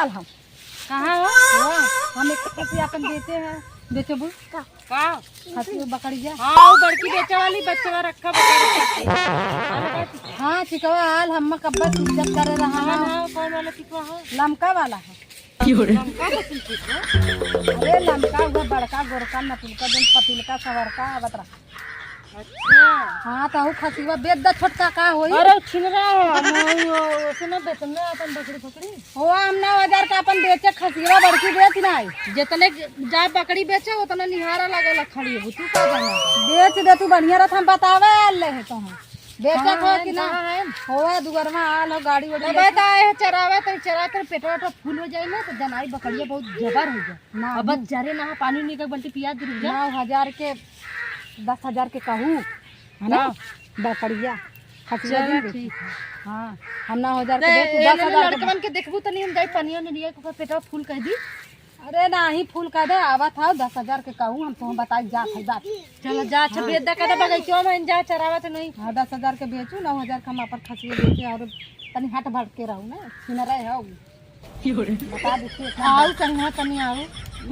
वाल हम कहाँ हो? हम एक खसी अपन बेचे हैं बेचे बुल का खसी बकरिया। हाँ वो बड़की बेचे वाली बच्चा रखा हाँ चिकवा हाल हम कब्बा इज्जत करे रहा हाँ कौन वाला चिकवा है? लमका वाला है। लमका तो चिकवा है। अरे लमका वो बड़का गोरका नपुलका जन पतिलका सवरका बतरा। अच्छा हाँ तो खसीवा बेच द छोटका का होई। अरे छिन रहा है उसने बेचने अपन बकरी बकरी हो हम 9,000 का अपन बेचे खसीवा बड़की बेच नहीं जितने जा बकरी बेचे उतना निहारा लगे खड़ी है तू का जाना बेच दे तू बढ़िया रथ हम बतावे ले है तो बेचे को कि ना है होवा दुगरमा आल हो गाड़ी वाड़ी अब बताए चरावे तो चरा कर पेटवा तो फूल हो जाए ना तो जनाई बकरिया बहुत जबर हो जाए ना अब जरे ना पानी निकल बल्टी पिया दे 9,000 के 10,000 के कहूँ है ना बकरिया खसिया चल दिन ठीक हाँ हम 9,000 के है दे 10,000 लड़कवन के देखबू तो नहीं हम जाई पनिया में लिया को पेटवा फूल कह दी अरे ना ही फूल का दे आवा था 10,000 के कहूँ हम तो हम बताई जात है जात चल जा अच्छा बेच दे का बगीचा में जा चरावा तो नहीं हाँ 10,000 के बेचू 9,000 का हम अपन खसिया बेचे और तनी हट भट के रहूँ ना सुन रहे हो बता दीजिए आओ संग तनी आओ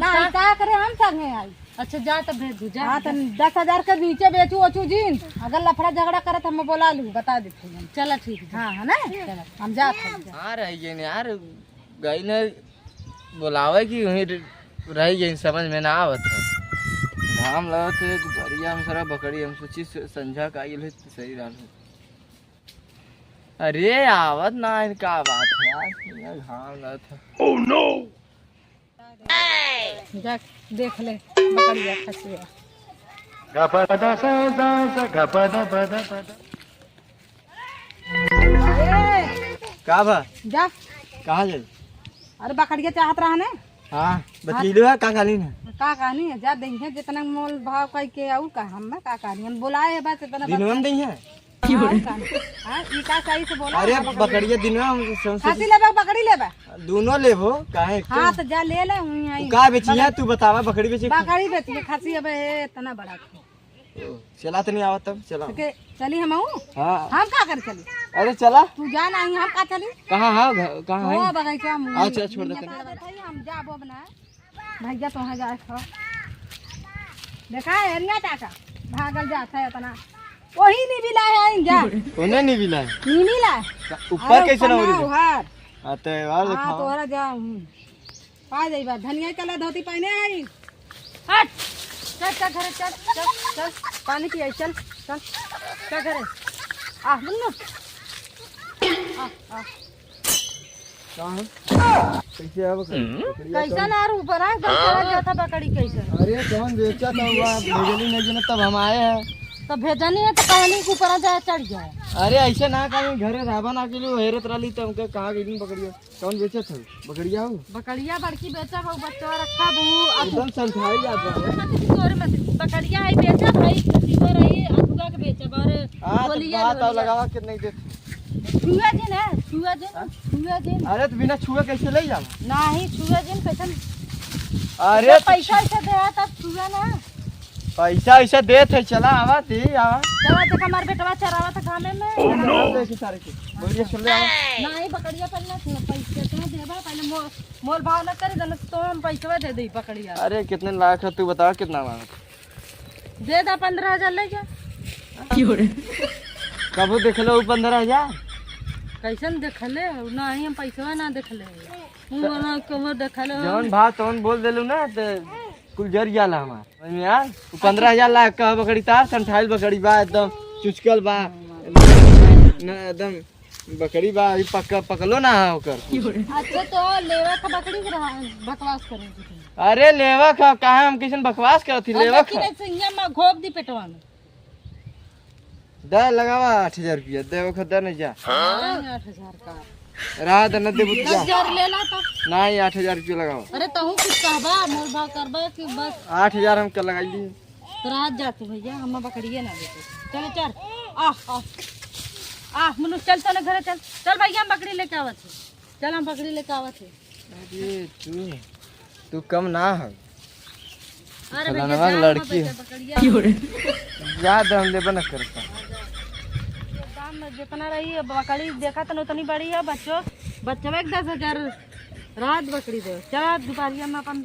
ना क्या करे हम संगे आई अच्छा जा तब भेज दू जा हाँ तो 10,000 के नीचे बेचू ओचू जीन अगर लफड़ा झगड़ा करे तो हम बोला लूँ बता देते हम चला ठीक है हाँ है ना चलो हम जाते हैं हाँ रह गए यार गई ने बुलावे कि वहीं रह गई समझ में ना आवत है घाम लगत है दुपहरिया में सारा बकरी हम सोची संझा का आइल है तो सही रहा अरे आवत ना इनका बात है यार घाम लगत है ओह नो जा देख ले बकरिया खसिया का बा जा कहाँ जाए अरे बकरिया चाहत रहा ने हाँ बतलीलो है का खाली ना का कहानी है जा देंगे जितना मोल भाव कह के आऊ का हम में का कहानी हम बुलाए है बस इतना दिनवा में नहीं है हां ई का सही से बोला अरे बकरिया दिनवा में खसी लेबा बकरी लेबा दोनों लेबो काहे हां तो जा ले ले हुई आई का बेचिया तू बतावा बकरी बेची बकरी बेची खसी अब इतना बड़ा चला तो नहीं आवत तब चला के चली हम आऊ हाँ हम का कर चली अरे चला तू जा नहीं हम का चली कहाँ हाँ कहाँ ओ है बगैचा हम अच्छा छोड़ देते हम जाबो बना भैया तो है जाए खा देखा है अन्या टाका भागल जाता है इतना वही नहीं मिला है जा उन्हें नहीं मिला है नहीं मिला ऊपर कैसे ना हो रही उहार आते यार हां दिखाओ तोरा जा पा जाइबा धनिया कला धोती पहने आई हट चल चल घर चल चल चल पानी पिए चल चल क्या करे आ मुन्नू आ कहाँ है कैसे है बकरी कैसा ना ऊपर आ गल जाता बकरी कैसे अरे कौन बेचा था हुआ भेजली नहीं जने तब हम आए हैं तो भेजनी है तो कहनी के ऊपर जा चढ़ जाए अरे ऐसे ना कहीं घरे रावण आ गेली हैरत रही तो हमके कहाँ गई बकरिया कौन बेचे थे बकरिया हो बकरिया बड़की बेचा बहु बच्चा रखा बहु एकदम संठाई जाता है तोरे मत बकरिया है बेचा भाई किसी रही अथुआ के बेचा और हाँ तो बात और लगावा कि नहीं देते छुआ दिन है छुआ दिन अरे तो बिना छुए कैसे ले जाओ नहीं छुआ दिन कैसन अरे पैसा ऐसा दे तब छुआ ना पैसा ऐसा देत है चला आवा दी आवा चला देख हमार बेटवा चरावा था गाने में देखी सारे के बोलिए सुन ले आवा नहीं बकरिया पहले पैसे तो देबा पहले मोल भाव न करे दन तो हम पैसा दे दे बकरिया अरे कितने लाख है तू बता कितना मांगा दे दा 15,000 ले जा कब देख लो 15,000 कैसन देखले नहीं हम पैसा ना देखले वो ना कमर देखले जौन भाव तौन बोल देलू ना तो कुल जर जाला हमार यार 15,000 लाख का बकरी तार संठाइल बकरी बा एकदम चुचकल बा एकदम बकरी बा पकलो ना होकर अच्छा तो लेवा का बकरी बकवास करे अरे लेवा खा कहा हम किसन बकवास करती लेवा खा सिंगिया में घोप दी पेटवा में दे लगावा 8,000 रुपया दे खदा नहीं जा 8,000 का रहा दे न दे बुतिया 10,000 ले ला तो नहीं 8,000 रुपया लगाओ अरे तहू कुछ कहबा मोल भाव करबा कि बस 8,000 हम कल लगाई दी रात जाते भैया हम बकरिए ना देते चल चल आ मनु चल चल घर चल चल भैया हम बकरी लेके आवत है चल हम बकरी लेके आवत है अरे तू कम ना है अरे फलाना लड़की है बकरिया याद हम लेबा न करता दाम में जितना रही है बकरी देखा तो उतनी बड़ी है बच्चों में 10,000 रात बकरी दे चला दोपहरिया में अपन